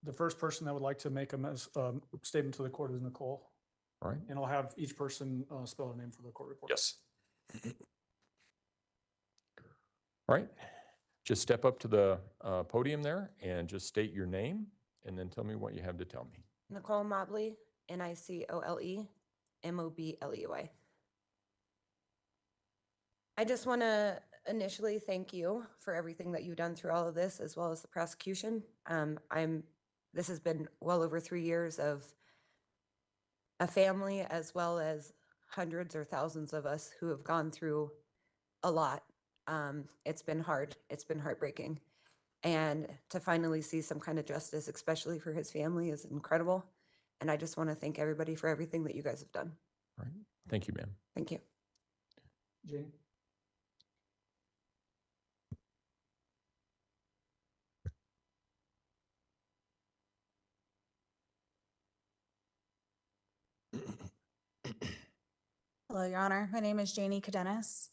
The first person that would like to make a statement to the court is Nicole. All right. And I'll have each person spell a name for the court report. Yes. All right. Just step up to the podium there and just state your name and then tell me what you have to tell me. Nicole Mobley, Nicole Mobley. I just want to initially thank you for everything that you've done through all of this, as well as the prosecution. This has been well over 3 years of a family, as well as hundreds or thousands of us who have gone through a lot. It's been hard. It's been heartbreaking. And to finally see some kind of justice, especially for his family, is incredible. And I just want to thank everybody for everything that you guys have done. All right. Thank you, ma'am. Thank you. Jane? Hello, Your Honor. My name is Janie Cadenas.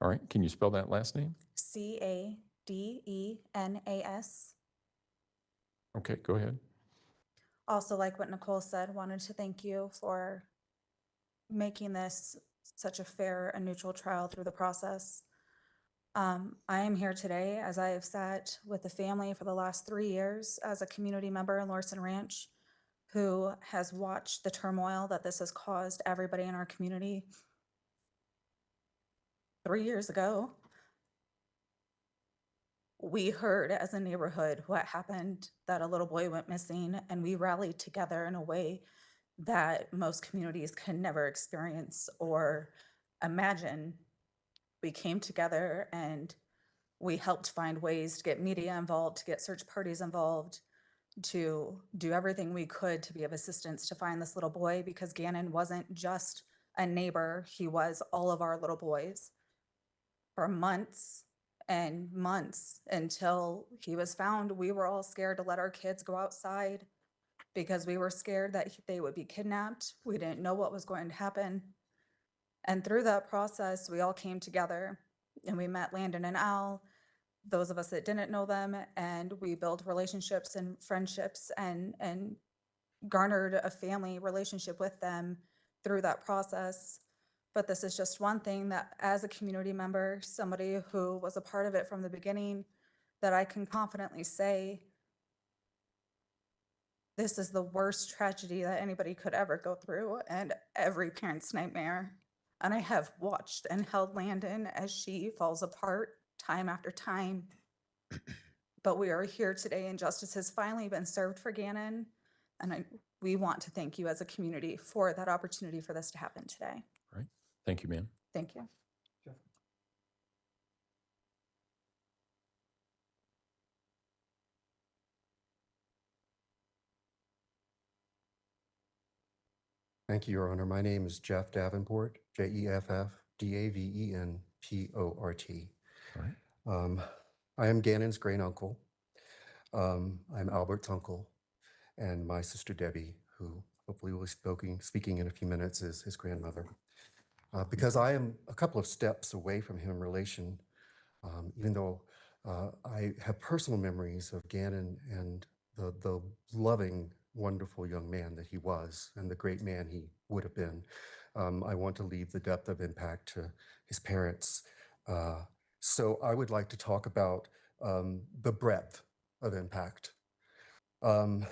All right. Can you spell that last name? Cadenas. Okay, go ahead. Also, like what Nicole said, wanted to thank you for making this such a fair and neutral trial through the process. I am here today as I have sat with the family for the last 3 years as a community member in Lorson Ranch who has watched the turmoil that this has caused everybody in our community. 3 years ago, we heard as a neighborhood what happened, that a little boy went missing, and we rallied together in a way that most communities can never experience or imagine. We came together and we helped find ways to get media involved, to get search parties involved, to do everything we could to be of assistance to find this little boy, because Gannon wasn't just a neighbor, he was all of our little boys. For months and months until he was found, we were all scared to let our kids go outside because we were scared that they would be kidnapped. We didn't know what was going to happen. And through that process, we all came together and we met Landon and Al, those of us that didn't know them, and we built relationships and friendships and garnered a family relationship with them through that process. But this is just one thing that, as a community member, somebody who was a part of it from the beginning, that I can confidently say, this is the worst tragedy that anybody could ever go through, and every parent's nightmare. And I have watched and held Landon as she falls apart time after time. But we are here today, and justice has finally been served for Gannon. And we want to thank you as a community for that opportunity for this to happen today. All right. Thank you, ma'am. Thank you. Jeff? Thank you, Your Honor. My name is Jeff Davenport, Jeffdavenport. All right. I am Gannon's great uncle. I'm Albert's uncle, and my sister Debbie, who hopefully will be speaking in a few minutes, is his grandmother. Because I am a couple of steps away from him in relation, even though I have personal memories of Gannon and the loving, wonderful young man that he was and the great man he would have been. I want to leave the depth of impact to his parents. So I would like to talk about the breadth of impact. The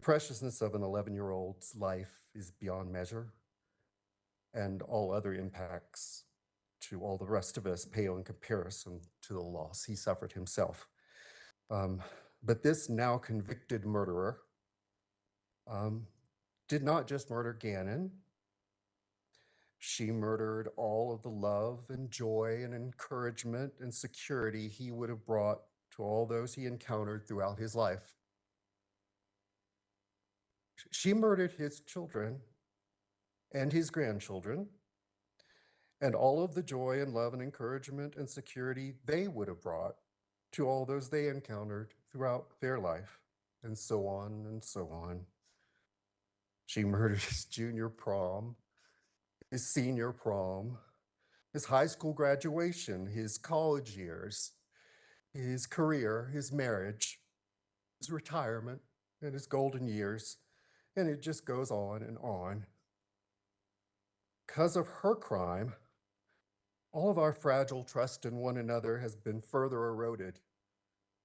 preciousness of an 11-year-old's life is beyond measure, and all other impacts to all the rest of us pale in comparison to the loss he suffered himself. But this now convicted murderer did not just murder Gannon. She murdered all of the love and joy and encouragement and security he would have brought to all those he encountered throughout his life. She murdered his children and his grandchildren and all of the joy and love and encouragement and security they would have brought to all those they encountered throughout their life, and so on and so on. She murdered his junior prom, his senior prom, his high school graduation, his college years, his career, his marriage, his retirement, and his golden years, and it just goes on and on. Because of her crime, all of our fragile trust in one another has been further eroded.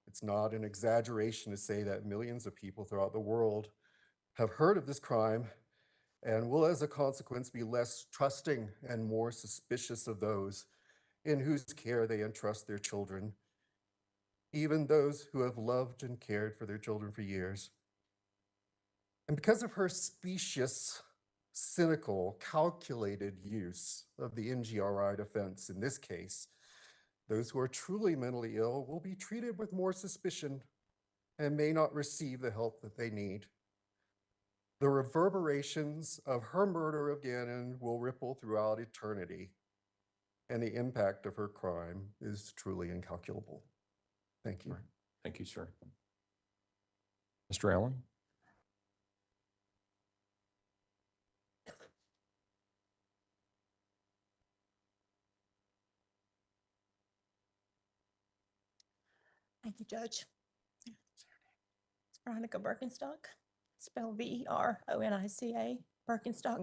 It's not an exaggeration to say that millions of people throughout the world have heard of this crime and will, as a consequence, be less trusting and more suspicious of those in whose care they entrust their children, even those who have loved and cared for their children for years. And because of her specious, cynical, calculated use of the NGRI defense in this case, those who are truly mentally ill will be treated with more suspicion and may not receive the help that they need. The reverberations of her murder of Gannon will ripple throughout eternity, and the impact of her crime is truly incalculable. Thank you. Right. Thank you, sir. Mr. Allen? Thank you, Judge. It's Veronica Birkenstock, spelled Veronica, Birkenstock, Birkenstock.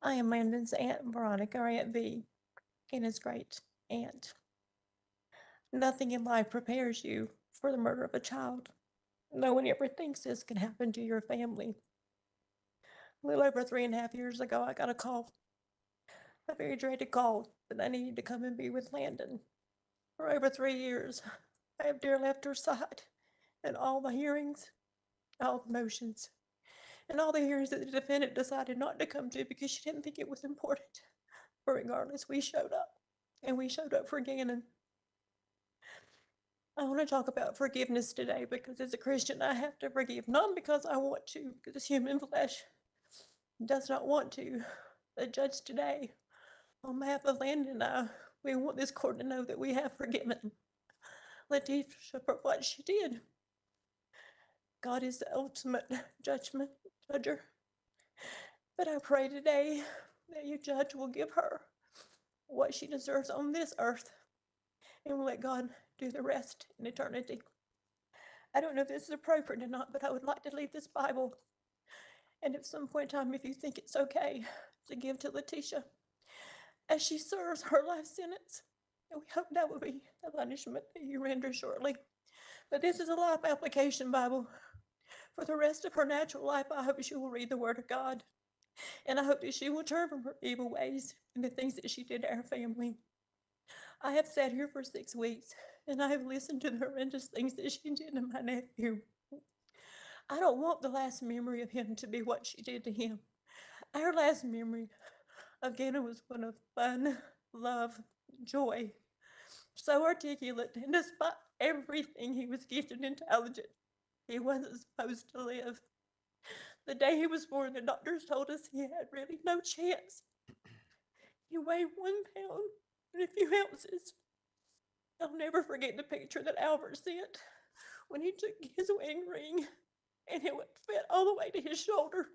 I am Landon's Aunt Veronica, or Aunt V, and his great aunt. Nothing in life prepares you for the murder of a child. No one ever thinks this can happen to your family. A little over 3.5 years ago, I got a call, a very dreaded call, that I needed to come and be with Landon. For over 3 years, I have dear left her side in all the hearings, all the motions, and all the hearings that the defendant decided not to come to because she didn't think it was important. But regardless, we showed up, and we showed up for Gannon. I want to talk about forgiveness today because as a Christian, I have to forgive, not because I want to, because human flesh does not want to. The judge today, on behalf of Landon and I, we want this court to know that we have forgiven Letecia for what she did. God is the ultimate judger. But I pray today that you, Judge, will give her what she deserves on this earth, and will let God do the rest in eternity. I don't know if this is appropriate or not, but I would like to leave this Bible, and at some point in time, if you think it's okay, to give to Letecia as she serves her life sentence. And we hope that will be the punishment that you render shortly. But this is a life application Bible. For the rest of her natural life, I hope she will read the Word of God. And I hope that she will turn from her evil ways and the things that she did to our family. I have sat here for 6 weeks, and I have listened to the horrendous things that she did to my nephew. I don't want the last memory of him to be what she did to him. Our last memory of Gannon was one of fun, love, joy. So articulate, and despite everything, he was gifted and talented. He wasn't supposed to live. The day he was born, the doctors told us he had really no chance. He weighed 1 pound and a few ounces. I'll never forget the picture that Albert sent when he took his wedding ring and it fit all the way to his shoulder.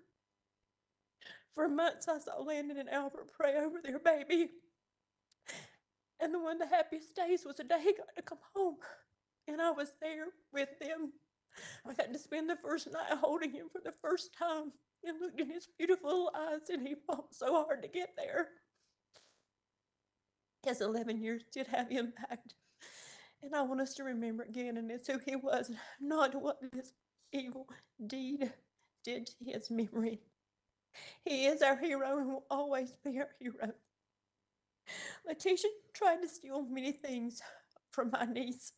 For months, I saw Landon and Albert pray over their baby. And one of the happiest days was the day he got to come home. And I was there with them. I got to spend the first night holding him for the first time and looked in his beautiful little eyes, and he fought so hard to get there. His 11 years did have impact. And I want us to remember Gannon as who he was, not what this evil deed did to his memory. He is our hero and will always be our hero. Letecia tried to steal many things from my niece.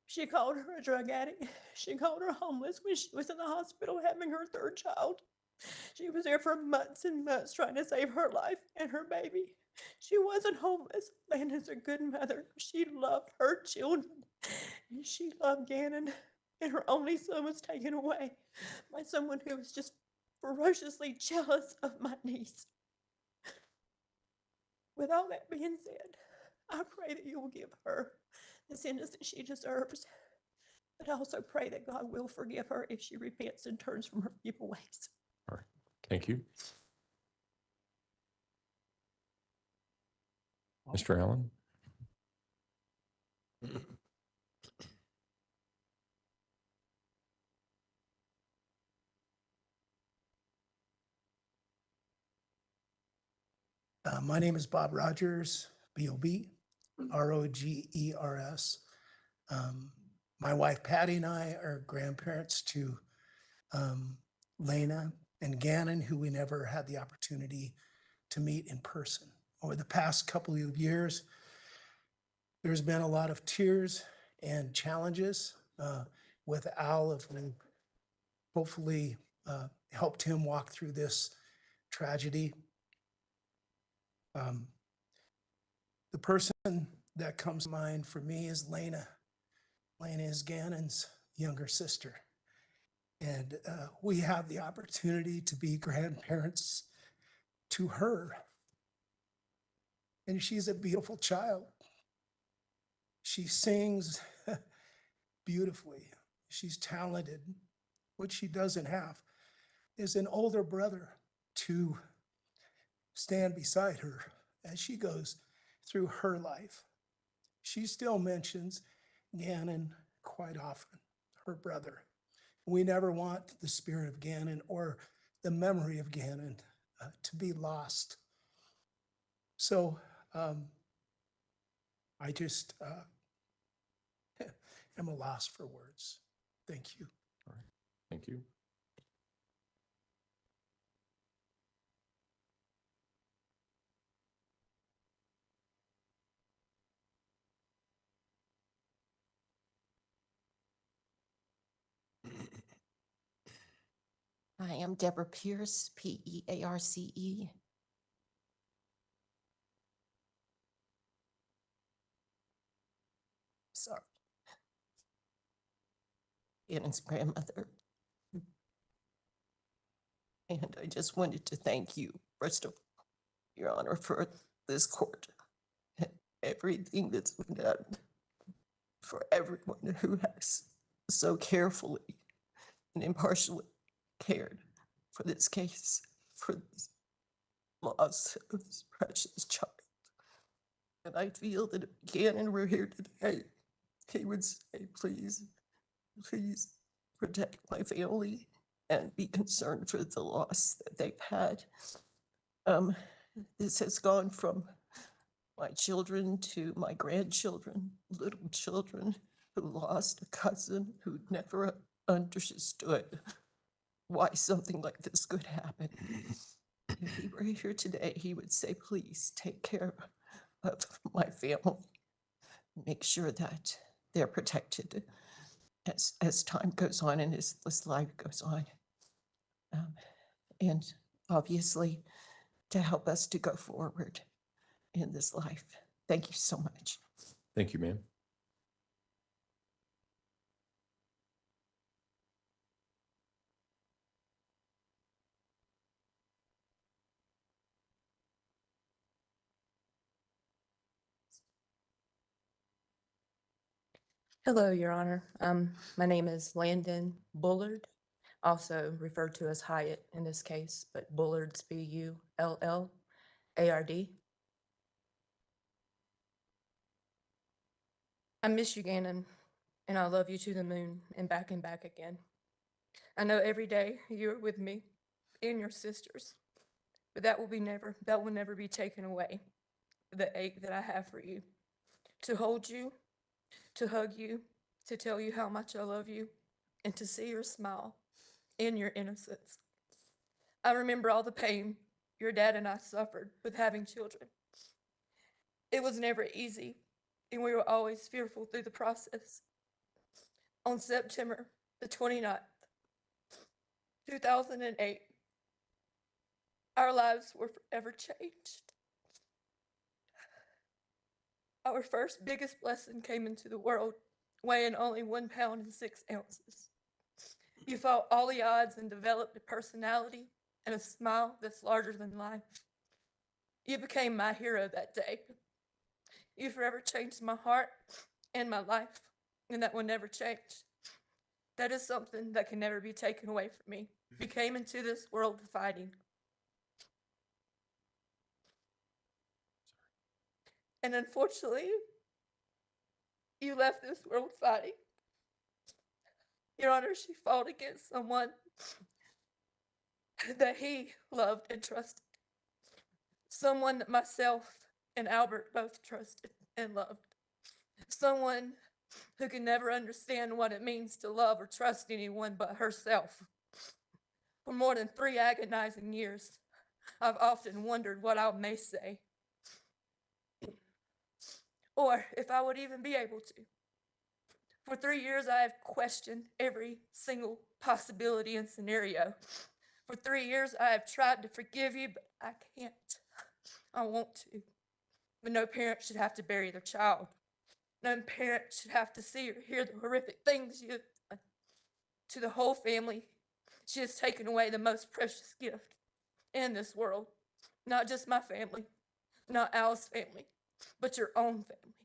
She called her a drug addict. She called her homeless when she was in the hospital having her 3rd child. She was there for months and months trying to save her life and her baby. She wasn't homeless. Landon's a good mother. She loved her children. And she loved Gannon. And her only son was taken away by someone who was just ferociously jealous of my niece. With all that being said, I pray that you will give her the sentence that she deserves. But I also pray that God will forgive her if she repents and turns from her evil ways. All right. Thank you. Mr. Allen? My name is Bob Rogers, B-O-B, R-O-G-E-R-S. My wife Patty and I are grandparents to Lena and Gannon, who we never had the opportunity to meet in person. Over the past couple of years, there's been a lot of tears and challenges with Al, of who hopefully helped him walk through this tragedy. The person that comes to mind for me is Lena. Lena is Gannon's younger sister. And we have the opportunity to be grandparents to her. And she's a beautiful child. She sings beautifully. She's talented. What she doesn't have is an older brother to stand beside her as she goes through her life. She still mentions Gannon quite often, her brother. We never want the spirit of Gannon or the memory of Gannon to be lost. So I just am a loss for words. Thank you. All right. Thank you. I am Deborah Pierce, P-E-A-R-C-E. Sorry. Gannon's grandmother. And I just wanted to thank you, first of all, Your Honor, for this court. Everything that's been done for everyone who has so carefully and impartially cared for this case, for this loss of this precious child. And I feel that if Gannon were here today, he would say, please, please protect my family and be concerned for the loss that they've had. This has gone from my children to my grandchildren, little children who lost a cousin who never understood why something like this could happen. If he were here today, he would say, please take care of my family. Make sure that they're protected as time goes on and as this life goes on. And obviously to help us to go forward in this life. Thank you so much. Thank you, ma'am. Hello, Your Honor. My name is Landon Bullard, also referred to as Hyatt in this case, but Bullard's B-U-L-L-A-R-D. I miss you, Gannon, and I love you to the moon and back again. I know every day you're with me and your sisters, but that will never be taken away. The ache that I have for you, to hold you, to hug you, to tell you how much I love you, and to see your smile and your innocence. I remember all the pain your dad and I suffered with having children. It was never easy, and we were always fearful through the process. On September the 29th, 2008, our lives were forever changed. Our first biggest blessing came into the world, weighing only 1 pound and 6 ounces. You fought all the odds and developed a personality and a smile that's larger than life. You became my hero that day. You forever changed my heart and my life, and that will never change. That is something that can never be taken away from me. You came into this world fighting. And unfortunately, you left this world fighting. Your Honor, she fought against someone that he loved and trusted. Someone that myself and Albert both trusted and loved. Someone who can never understand what it means to love or trust anyone but herself. For more than 3 agonizing years, I've often wondered what I may say, or if I would even be able to. For 3 years, I have questioned every single possibility and scenario. For 3 years, I have tried to forgive you, but I can't. I want to. But no parent should have to bury their child. No parent should have to see or hear the horrific things you have done to the whole family. She has taken away the most precious gift in this world. Not just my family, not Al's family, but your own family.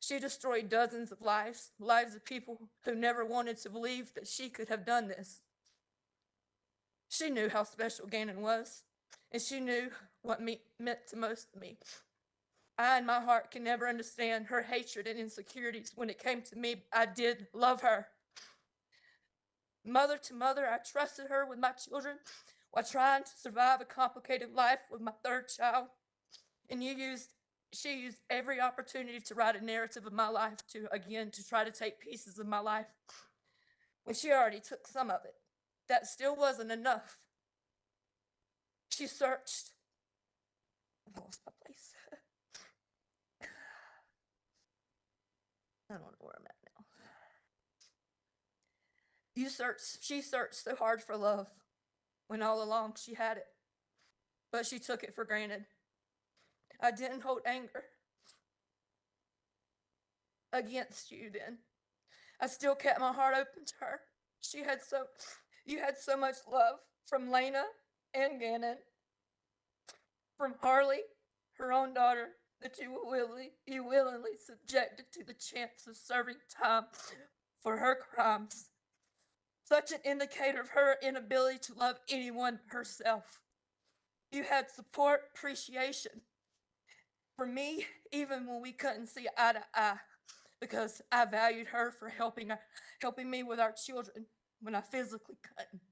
She destroyed dozens of lives, lives of people who never wanted to believe that she could have done this. She knew how special Gannon was, and she knew what meant to most to me. I, in my heart, can never understand her hatred and insecurities when it came to me. I did love her. Mother to mother, I trusted her with my children while trying to survive a complicated life with my 3rd child. And she used every opportunity to write a narrative of my life to try to take pieces of my life. When she already took some of it, that still wasn't enough. She searched. I lost my place. I don't know where I'm at now. She searched so hard for love when all along she had it, but she took it for granted. I didn't hold anger against you then. I still kept my heart open to her. You had so much love from Lena and Gannon, from Harley, her own daughter, that you willingly subjected to the chance of serving time for her crimes. Such an indicator of her inability to love anyone herself. You had support, appreciation for me, even when we couldn't see eye to eye, because I valued her for helping me with our children when I physically couldn't.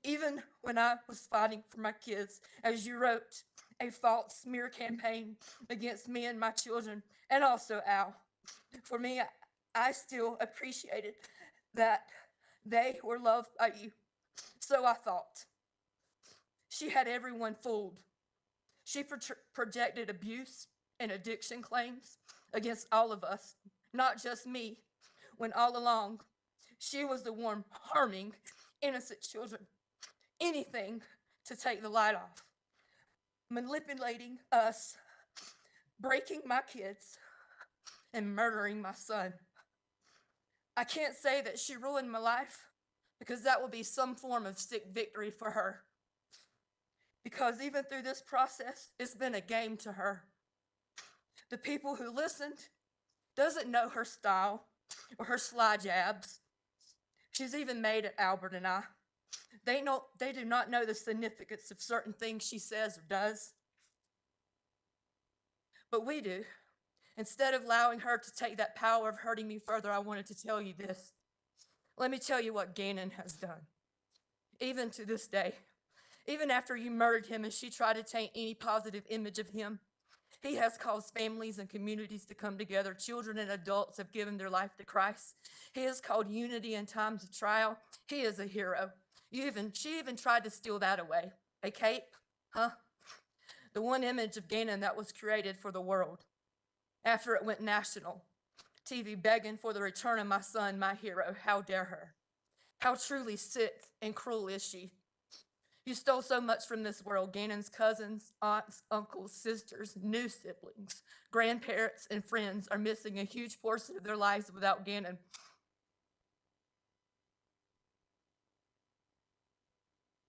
Even when I was fighting for my kids, as you wrote, a false smear campaign against me and my children, and also Al. For me, I still appreciated that they were loved by you. So I thought. She had everyone fooled. She projected abuse and addiction claims against all of us, not just me, when all along she was the one harming innocent children. Anything to take the light off, manipulating us, breaking my kids, and murdering my son. I can't say that she ruined my life, because that will be some form of sick victory for her. Because even through this process, it's been a game to her. The people who listened doesn't know her style or her sly jabs. She's even made at Albert and I. They do not know the significance of certain things she says or does. But we do. Instead of allowing her to take that power of hurting me further, I wanted to tell you this. Let me tell you what Gannon has done. Even to this day, even after you murdered him and she tried to taint any positive image of him, he has caused families and communities to come together. Children and adults have given their life to Christ. He has called unity in times of trial. He is a hero. She even tried to steal that away. A cape, huh? The one image of Gannon that was created for the world. After it went national, TV begging for the return of my son, my hero. How dare her? How truly sick and cruel is she? You stole so much from this world. Gannon's cousins, aunts, uncles, sisters, new siblings, grandparents, and friends are missing a huge portion of their lives without Gannon.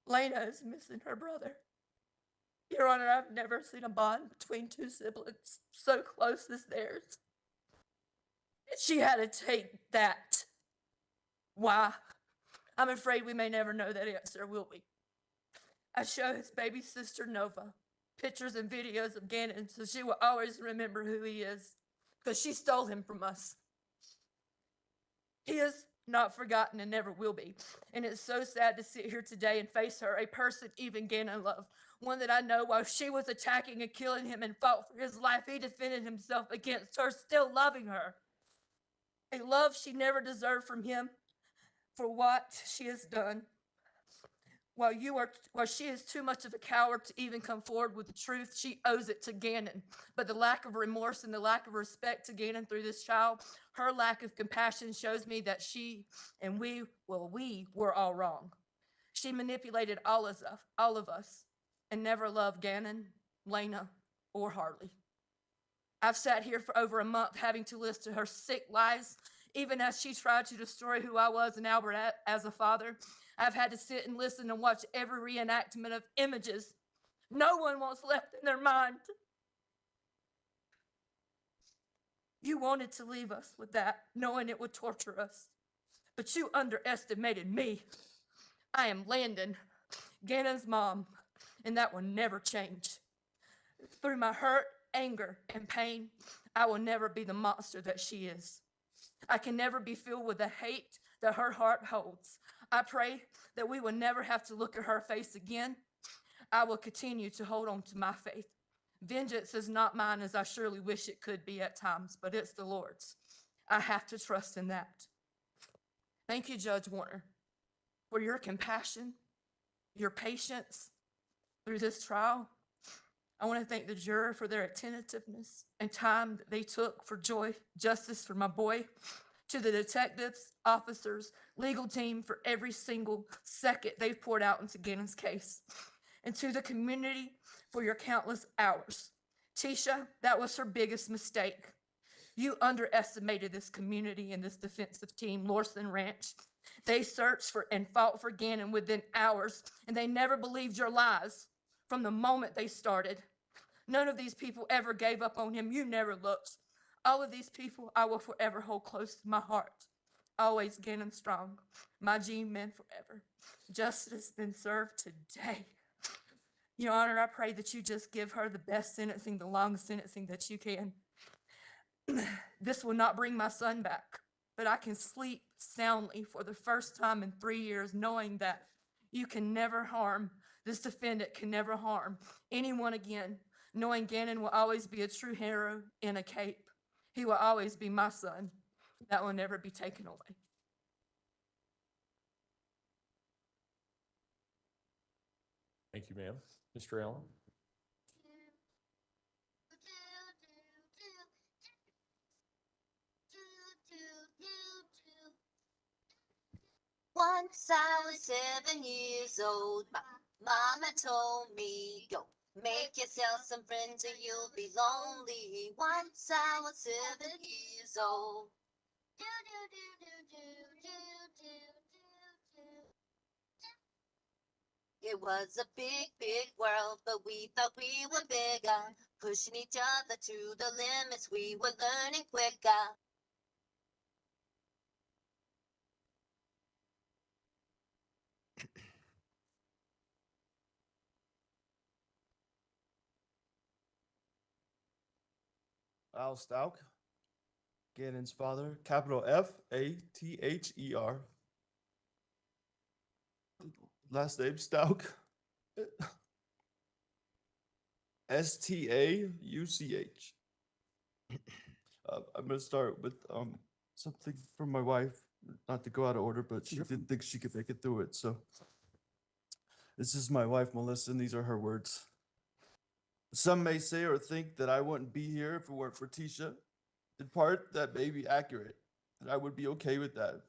Lena is missing her brother. Your Honor, I've never seen a bond between two siblings so close as theirs. She had to take that. Why? I'm afraid we may never know that answer, will we? I show his baby sister Nova pictures and videos of Gannon so she will always remember who he is, because she stole him from us. He is not forgotten and never will be. And it's so sad to sit here today and face her, a person even Gannon loved, one that I know while she was attacking and killing him and fought for his life, he defended himself against her, still loving her. A love she never deserved from him for what she has done. While she is too much of a coward to even come forward with the truth, she owes it to Gannon. But the lack of remorse and the lack of respect to Gannon through this child, her lack of compassion shows me that she and we were all wrong. She manipulated all of us, and never loved Gannon, Lena, or Harley. I've sat here for over a month having to listen to her sick lies, even as she tried to destroy who I was and Albert as a father. I've had to sit and listen and watch every reenactment of images no one wants left in their mind. You wanted to leave us with that, knowing it would torture us, but you underestimated me. I am Landon, Gannon's mom, and that will never change. Through my hurt, anger, and pain, I will never be the monster that she is. I can never be filled with the hate that her heart holds. I pray that we will never have to look at her face again. I will continue to hold on to my faith. Vengeance is not mine, as I surely wish it could be at times, but it's the Lord's. I have to trust in that. Thank you, Judge Warner, for your compassion, your patience through this trial. I want to thank the juror for their attentiveness and time that they took for justice for my boy, to the detectives, officers, legal team for every single second they've poured out into Gannon's case, and to the community for your countless hours. Tisha, that was her biggest mistake. You underestimated this community and this defensive team, Lorson Ranch. They searched for and fought for Gannon within hours, and they never believed your lies from the moment they started. None of these people ever gave up on him. You never looked. All of these people I will forever hold close to my heart. Always Gannon strong. My G-men forever. Justice has been served today. Your Honor, I pray that you just give her the best sentencing, the longest sentencing that you can. This will not bring my son back, but I can sleep soundly for the first time in 3 years, knowing that you can never harm, this defendant can never harm anyone again, knowing Gannon will always be a true hero in a cape. He will always be my son. That will never be taken away. Thank you, ma'am. Mr. Allen? Once I was 7 years old, my mama told me, go make yourself some friends or you'll be lonely. Once I was 7 years old. Do, do, do, do, do, do, do, do, do. It was a big, big world, but we thought we were bigger. Pushing each other to the limits, we were learning quicker. Stauch, Gannon's father, capital Father. Last name Stauch. Stauch. I'm gonna start with something from my wife, not to go out of order, but she didn't think she could make it through it. So this is my wife, Melissa, and these are her words. Some may say or think that I wouldn't be here if it weren't for Tisha. In part, that may be accurate, and I would be okay with that,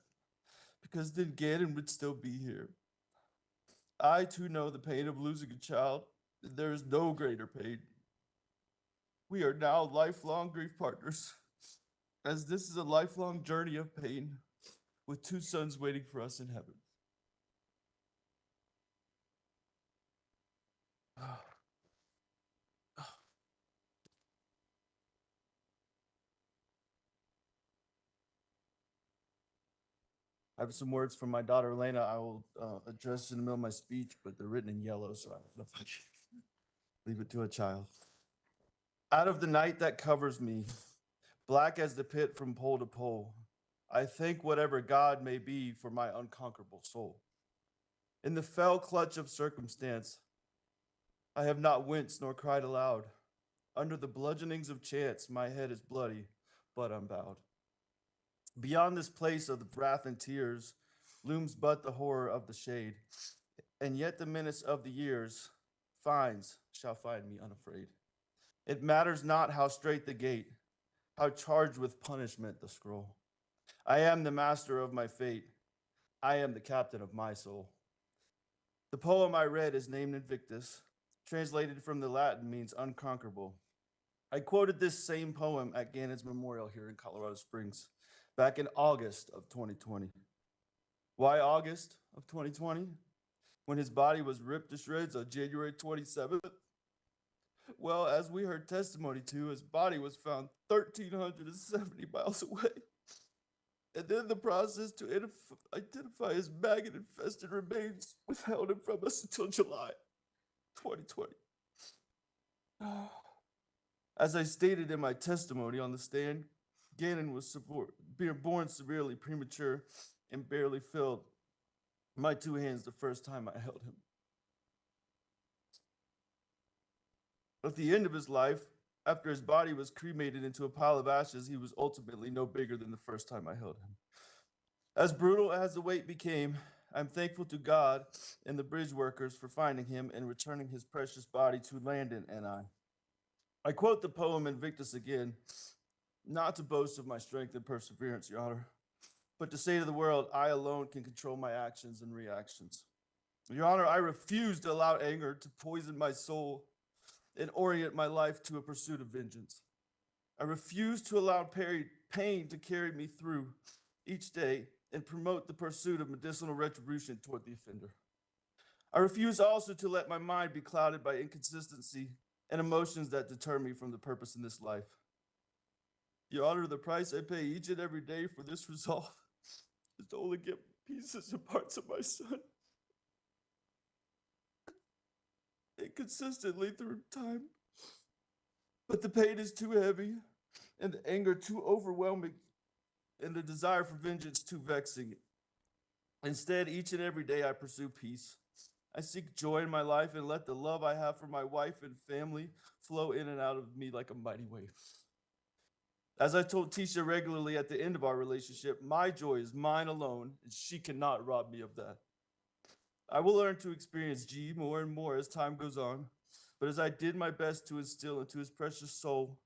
because then Gannon would still be here. I too know the pain of losing a child, and there is no greater pain. We are now lifelong grief partners, as this is a lifelong journey of pain, with 2 sons waiting for us in heaven. I have some words from my daughter, Elena. I will address in the middle of my speech, but they're written in yellow, so I don't know if I can. Leave it to a child. Out of the night that covers me, black as the pit from pole to pole, I thank whatever God may be for my unconquerable soul. In the fell clutch of circumstance, I have not winced nor cried aloud. Under the bludgeonings of chance, my head is bloody, but unbowed. Beyond this place of wrath and tears looms but the horror of the shade, and yet the menace of the years shall find me unafraid. It matters not how straight the gate, how charged with punishment the scroll. I am the master of my fate. I am the captain of my soul. The poem I read is named Invictus, translated from the Latin means unconquerable. I quoted this same poem at Gannon's memorial here in Colorado Springs back in August of 2020. Why August of 2020? When his body was ripped to shreds on January 27th? Well, as we heard testimony to, his body was found 1,370 miles away. And then the process to identify his maggot-infested remains withheld him from us until July 2020. As I stated in my testimony on the stand, Gannon was born severely premature and barely filled my two hands the first time I held him. At the end of his life, after his body was cremated into a pile of ashes, he was ultimately no bigger than the first time I held him. As brutal as the wait became, I'm thankful to God and the bridge workers for finding him and returning his precious body to Landon and I. I quote the poem Invictus again, not to boast of my strength and perseverance, Your Honor, but to say to the world, I alone can control my actions and reactions. Your Honor, I refuse to allow anger to poison my soul and orient my life to a pursuit of vengeance. I refuse to allow pain to carry me through each day and promote the pursuit of medicinal retribution toward the offender. I refuse also to let my mind be clouded by inconsistency and emotions that deter me from the purpose in this life. Your Honor, the price I pay each and every day for this resolve is to only get pieces and parts of my son. Inconsistently through time. But the pain is too heavy and the anger too overwhelming and the desire for vengeance too vexing. Instead, each and every day I pursue peace. I seek joy in my life and let the love I have for my wife and family flow in and out of me like a mighty wave. As I told Tisha regularly at the end of our relationship, my joy is mine alone and she cannot rob me of that. I will learn to experience G more and more as time goes on, but as I did my best to instill into his precious soul,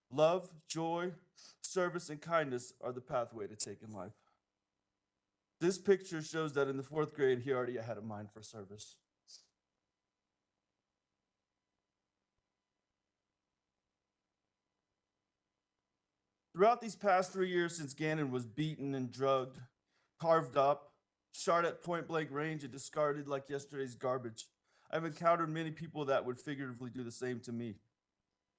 love, joy, service, and kindness are the pathway to take in life. This picture shows that in the 4th grade, he already had a mind for service. Throughout these past 3 years since Gannon was beaten and drugged, carved up, shot at point-blank range and discarded like yesterday's garbage, I've encountered many people that would figuratively do the same to me.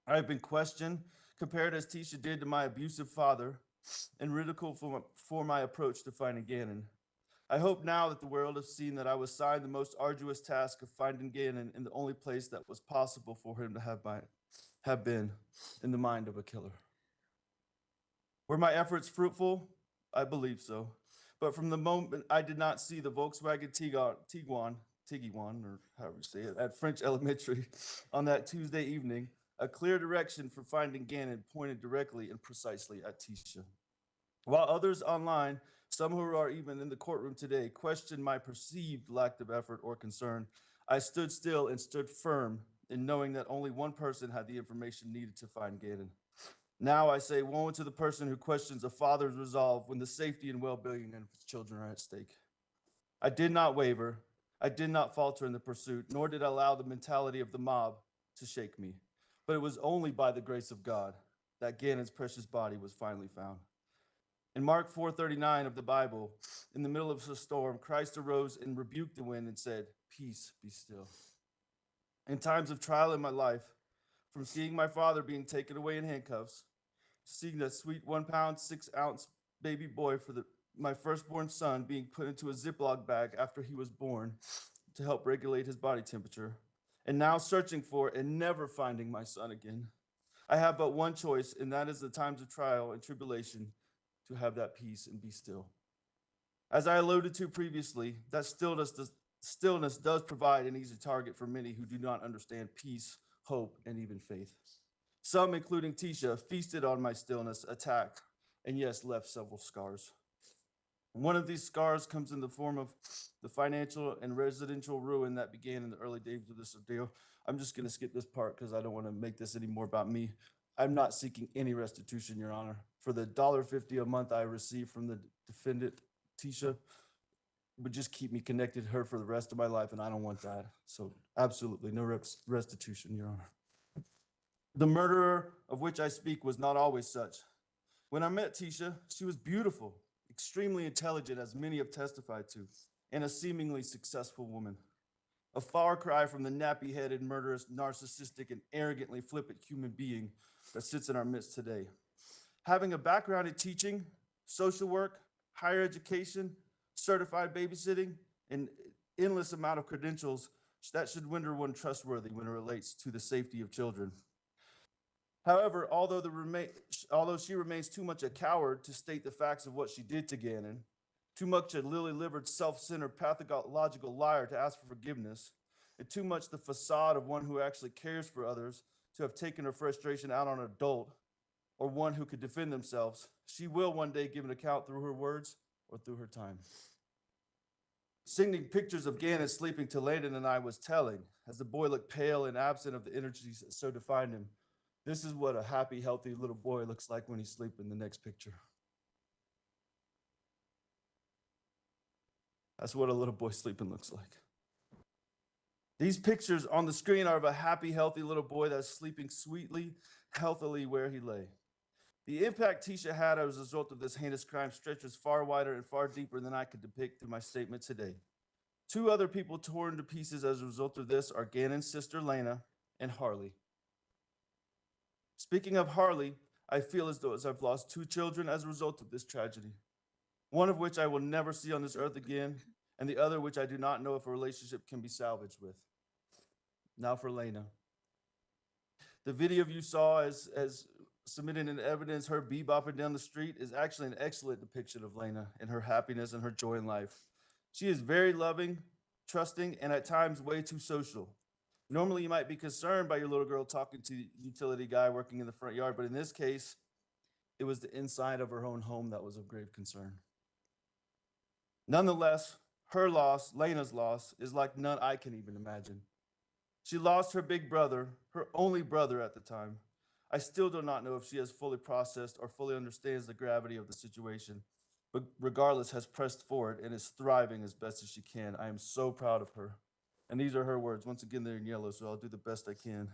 I've been questioned, compared as Tisha did to my abusive father, and ridiculed for my approach to finding Gannon. I hope now that the world has seen that I was assigned the most arduous task of finding Gannon in the only place that was possible for him to have been, in the mind of a killer. Were my efforts fruitful? I believe so. But from the moment I did not see the Volkswagen Tiguan, or however you say it, at French Elementary on that Tuesday evening, a clear direction for finding Gannon pointed directly and precisely at Tisha. While others online, some who are even in the courtroom today, questioned my perceived lack of effort or concern, I stood still and stood firm in knowing that only one person had the information needed to find Gannon. Now I say, woe to the person who questions a father's resolve when the safety and well-being of his children are at stake. I did not waver. I did not falter in the pursuit, nor did I allow the mentality of the mob to shake me. But it was only by the grace of God that Gannon's precious body was finally found. In Mark 4:39 of the Bible, in the middle of a storm, Christ arose and rebuked the wind and said, "Peace, be still." In times of trial in my life, from seeing my father being taken away in handcuffs, to seeing that sweet 1 pound, 6 ounce baby boy for my firstborn son being put into a Ziploc bag after he was born to help regulate his body temperature, and now searching for and never finding my son again. I have but one choice, and that is the times of trial and tribulation to have that peace and be still. As I alluded to previously, that stillness does provide an easy target for many who do not understand peace, hope, and even faith. Some, including Letecia, feasted on my stillness, attacked, and yes, left several scars. One of these scars comes in the form of the financial and residential ruin that began in the early days of this ordeal. I'm just going to skip this part because I don't want to make this any more about me. I'm not seeking any restitution, Your Honor. For the $1.50 a month I received from the defendant, Letecia, would just keep me connected to her for the rest of my life, and I don't want that. So absolutely no restitution, Your Honor. The murderer of which I speak was not always such. When I met Letecia, she was beautiful, extremely intelligent, as many have testified to, and a seemingly successful woman. A far cry from the nappy-headed, murderous, narcissistic, and arrogantly flippant human being that sits in our midst today. Having a background in teaching, social work, higher education, certified babysitting, and endless amount of credentials, that should render one trustworthy when it relates to the safety of children. However, although she remains too much a coward to state the facts of what she did to Gannon, too much a lily-livered, self-centered, pathological liar to ask for forgiveness, and too much the facade of one who actually cares for others to have taken her frustration out on an adult or one who could defend themselves, she will one day give an account through her words or through her time. Sending pictures of Gannon sleeping to Landon and I was telling, as the boy looked pale and absent of the energies that so defined him. This is what a happy, healthy little boy looks like when he's sleeping. The next picture. That's what a little boy sleeping looks like. These pictures on the screen are of a happy, healthy little boy that's sleeping sweetly, healthily where he lay. The impact Letecia had as a result of this heinous crime stretches far wider and far deeper than I could depict through my statement today. Two other people torn to pieces as a result of this are Gannon's sister, Lena, and Harley. Speaking of Harley, I feel as though I've lost two children as a result of this tragedy, one of which I will never see on this earth again, and the other which I do not know if a relationship can be salvaged with. Now for Lena. The video you saw as submitted in evidence, her bebopping down the street, is actually an excellent depiction of Lena and her happiness and her joy in life. She is very loving, trusting, and at times way too social. Normally, you might be concerned by your little girl talking to the utility guy working in the front yard, but in this case, it was the inside of her own home that was of grave concern. Nonetheless, her loss, Lena's loss, is like none I can even imagine. She lost her big brother, her only brother at the time. I still do not know if she has fully processed or fully understands the gravity of the situation, but regardless, has pressed forward and is thriving as best as she can. I am so proud of her. And these are her words. Once again, they're in yellow, so I'll do the best I can.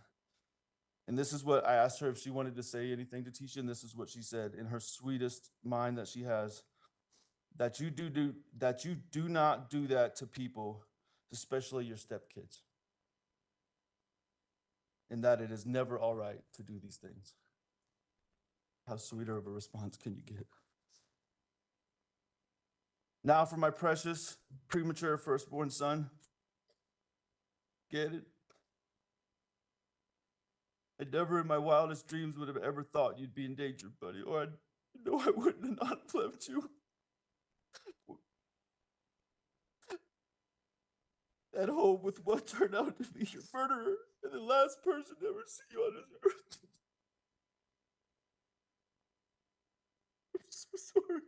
And this is what I asked her if she wanted to say anything to Letecia, and this is what she said in her sweetest mind that she has. That you do not do that to people, especially your stepkids. And that it is never all right to do these things. How sweeter of a response can you get? Now for my precious, premature firstborn son. Get it? I never in my wildest dreams would have ever thought you'd be in danger, buddy, or I know I wouldn't have not left you. At home with what turned out to be your murderer and the last person to ever see you on this earth. I'm so sorry.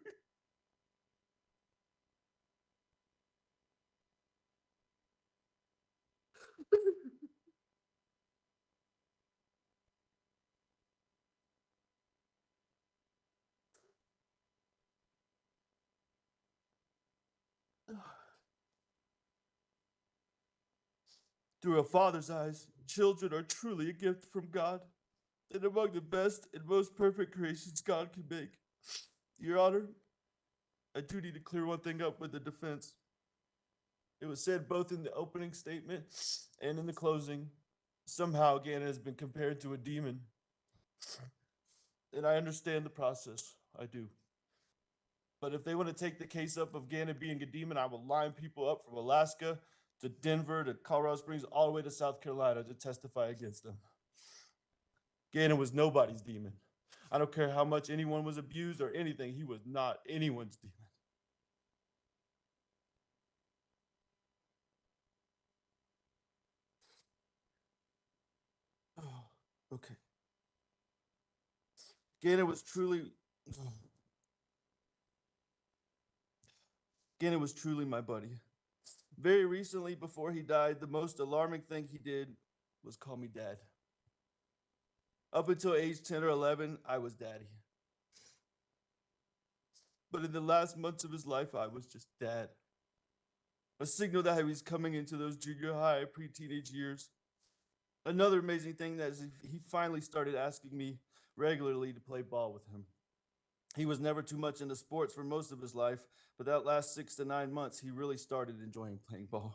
Through a father's eyes, children are truly a gift from God and among the best and most perfect creations God can make. Your Honor, I do need to clear one thing up with the defense. It was said both in the opening statement and in the closing, somehow Gannon has been compared to a demon. And I understand the process, I do. But if they want to take the case up of Gannon being a demon, I will line people up from Alaska to Denver, to Colorado Springs, all the way to South Carolina to testify against him. Gannon was nobody's demon. I don't care how much anyone was abused or anything, he was not anyone's demon. Oh, okay. Gannon was truly my buddy. Very recently, before he died, the most alarming thing he did was call me dad. Up until age 10 or 11, I was daddy. But in the last months of his life, I was just dad. A signal that he was coming into those junior high, pre-teenage years. Another amazing thing that is he finally started asking me regularly to play ball with him. He was never too much into sports for most of his life, but that last 6 to 9 months, he really started enjoying playing ball.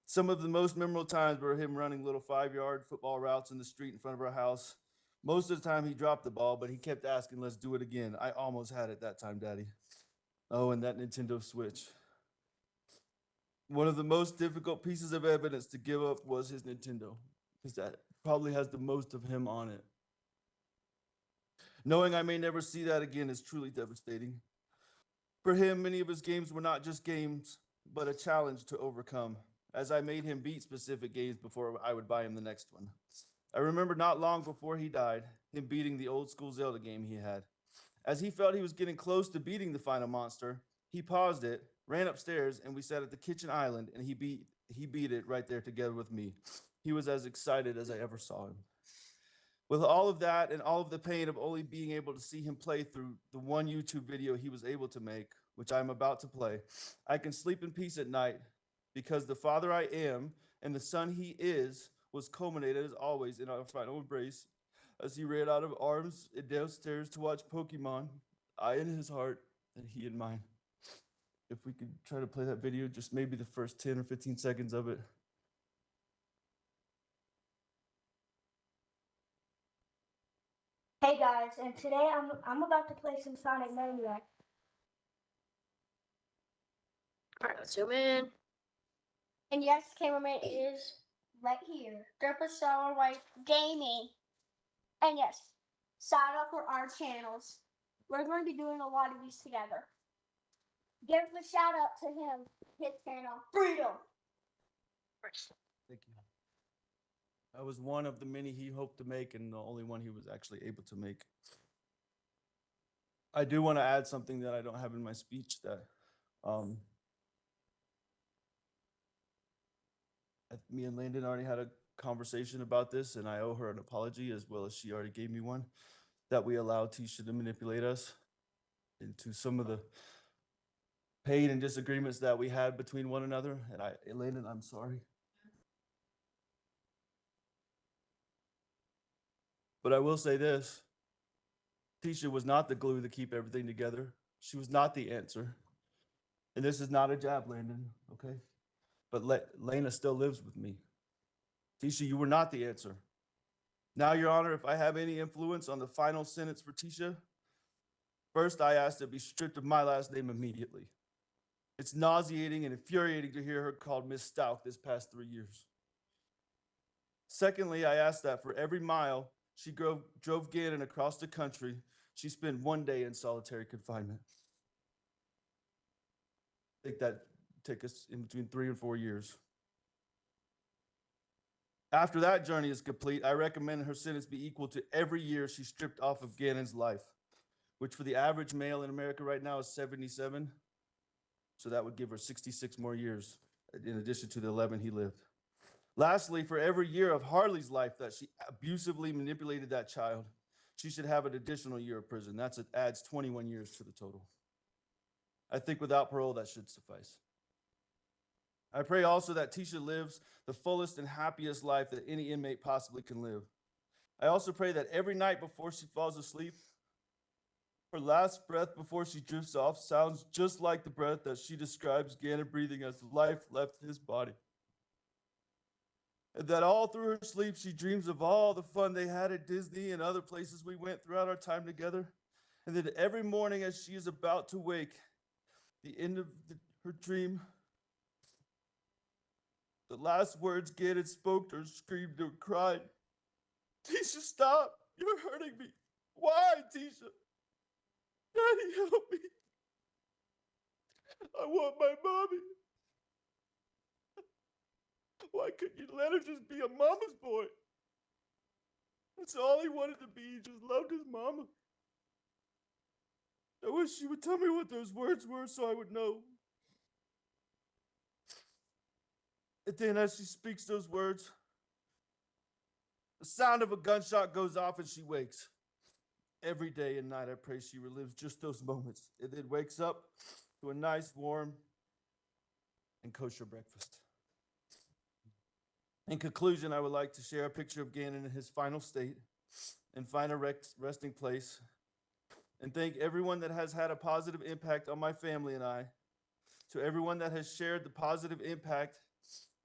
Some of the most memorable times were him running little 5-yard football routes in the street in front of our house. Most of the time he dropped the ball, but he kept asking, let's do it again. I almost had it that time, Daddy. Oh, and that Nintendo Switch. One of the most difficult pieces of evidence to give up was his Nintendo, because that probably has the most of him on it. Knowing I may never see that again is truly devastating. For him, many of his games were not just games, but a challenge to overcome, as I made him beat specific games before I would buy him the next one. I remember not long before he died, him beating the old school Zelda game he had. As he felt he was getting close to beating the final monster, he paused it, ran upstairs, and we sat at the kitchen island, and he beat it right there together with me. He was as excited as I ever saw him. With all of that and all of the pain of only being able to see him play through the one YouTube video he was able to make, which I'm about to play, I can sleep in peace at night because the father I am and the son he is was culminated as always in our final embrace as he ran out of arms and downstairs to watch Pokemon, I in his heart and he in mine. If we could try to play that video, just maybe the first 10 or 15 seconds of it. Hey guys, and today I'm about to play some Sonic Maniac. Alright, let's zoom in. And yes, cameraman is right here. Grandpa Sour White Gaming. And yes, sign up for our channels. We're going to be doing a lot of these together. Give a shout out to him, his channel, Freedom. Thank you. That was one of the many he hoped to make and the only one he was actually able to make. I do want to add something that I don't have in my speech that me and Landon already had a conversation about this, and I owe her an apology as well as she already gave me one, that we allowed Tisha to manipulate us into some of the pain and disagreements that we had between one another. And Landon, I'm sorry. But I will say this, Tisha was not the glue to keep everything together. She was not the answer. And this is not a jab, Landon, okay? But Lena still lives with me. Tisha, you were not the answer. Now, Your Honor, if I have any influence on the final sentence for Tisha, first I ask to be stripped of my last name immediately. It's nauseating and infuriating to hear her called Miss Stauch this past 3 years. Secondly, I ask that for every mile she drove Gannon across the country, she spent 1 day in solitary confinement. I think that take us in between 3 and 4 years. After that journey is complete, I recommend her sentence be equal to every year she stripped off of Gannon's life, which for the average male in America right now is 77. So that would give her 66 more years in addition to the 11 he lived. Lastly, for every year of Harley's life that she abusively manipulated that child, she should have an additional year of prison. That adds 21 years to the total. I think without parole, that should suffice. I pray also that Tisha lives the fullest and happiest life that any inmate possibly can live. I also pray that every night before she falls asleep, her last breath before she drifts off sounds just like the breath that she describes Gannon breathing as life left his body. And that all through her sleep, she dreams of all the fun they had at Disney and other places we went throughout our time together. And that every morning as she is about to wake, the end of her dream, The last words Gannon spoke or screamed or cried. Tisha, stop! You're hurting me. Why, Tisha? Daddy, help me. I want my mommy. Why couldn't you let her just be a mama's boy? That's all he wanted to be. He just loved his mama. I wish she would tell me what those words were so I would know. And then as she speaks those words, the sound of a gunshot goes off and she wakes. Every day and night I pray she relives just those moments and then wakes up to a nice, warm, and kosher breakfast. In conclusion, I would like to share a picture of Gannon in his final state and find a resting place, and thank everyone that has had a positive impact on my family and I. To everyone that has shared the positive impact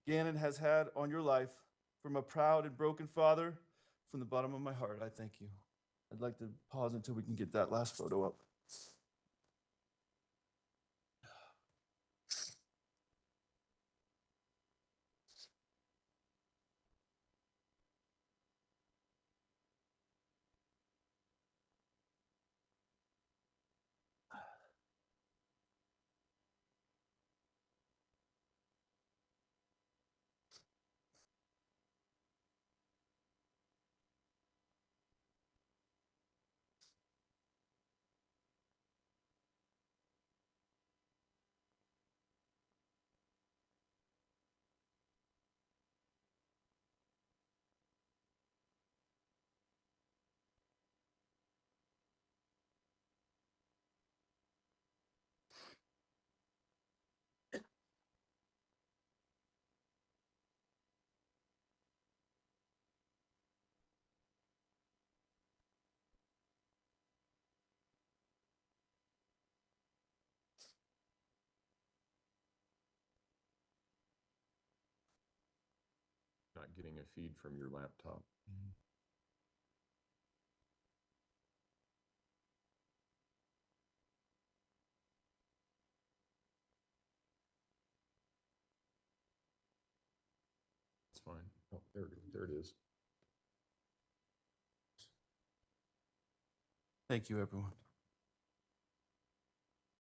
Gannon has had on your life, from a proud and broken father, from the bottom of my heart, I thank you. I'd like to pause until we can get that last photo up. Not getting a feed from your laptop. It's fine. Oh, there it is. Thank you, everyone.